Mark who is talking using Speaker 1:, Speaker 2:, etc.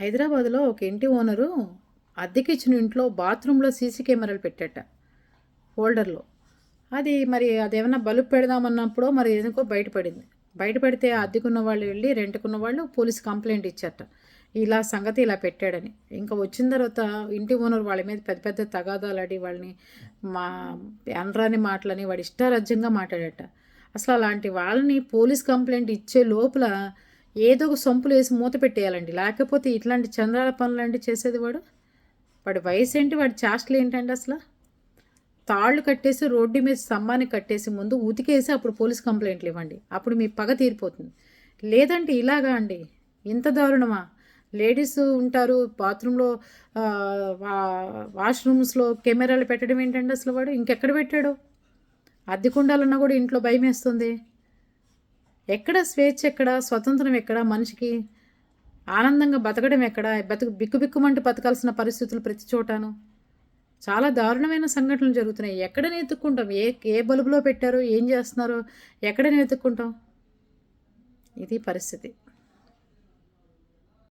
Speaker 1: హైదరాబాద్లో ఒక ఇంటి ఓనరు అద్దెకిచ్చిన ఇంట్లో బాత్రూంలో సీసీ కెమెరాలు పెట్టాట హోల్డర్లో. అది మరి అదేమన్నా బల్బు పెడదామన్నప్పుడు మరి ఎందుకో బయటపడింది. బయటపడితే అద్దెకున్న వాళ్ళు వెళ్ళి రెంట్కున్న వాళ్ళు పోలీస్ కంప్లైంట్ ఇచ్చారట, ఇలా సంగతి ఇలా పెట్టాడని. ఇంకా వచ్చిన తర్వాత ఇంటి ఓనర్ వాళ్ళ మీద పెద్ద పెద్ద తగాదాలాడి వాళ్ళని మా అనరాని మాటలని వాడు ఇష్టారాజ్యంగా మాట్లాడట. అసలు అలాంటి వాళ్ళని పోలీస్ కంప్లైంట్ ఇచ్చే లోపల ఏదో ఒక సొంపులు వేసి మూత పెట్టేయాలండి. లేకపోతే ఇట్లాంటి చంద్రాల పనులండి చేసేది వాడు. వాడి వయసు ఏంటి, వాడి చేష్టలు ఏంటండి అసలు. తాళ్ళు కట్టేసి రోడ్డు మీద స్తంభాన్ని కట్టేసి ముందు ఉతికేసి అప్పుడు పోలీస్ కంప్లైంట్లు ఇవ్వండి, అప్పుడు మీ పగ తీరిపోతుంది. లేదంటే ఇలాగా అండి, ఇంత దారుణమా. లేడీస్ ఉంటారు బాత్రూంలో, వాష్రూమ్స్లో కెమెరాలు పెట్టడం ఏంటండి అసలు. వాడు ఇంకెక్కడ పెట్టాడు. అద్దెకుండాలన్నా కూడా ఇంట్లో భయం వేస్తుంది. ఎక్కడ స్వేచ్ఛ, ఎక్కడ స్వతంత్రం, ఎక్కడ మనిషికి ఆనందంగా బతకడం, ఎక్కడ బిక్కుబిక్కుమంటూ బతకాల్సిన పరిస్థితులు ప్రతి చోటాను. చాలా దారుణమైన సంఘటనలు జరుగుతున్నాయి. ఎక్కడనే ఎత్తుక్కుంటాం, ఏ బల్బులో పెట్టారో, ఏం చేస్తున్నారో ఎక్కడనే ఎత్తుక్కుంటాం. ఇది పరిస్థితి.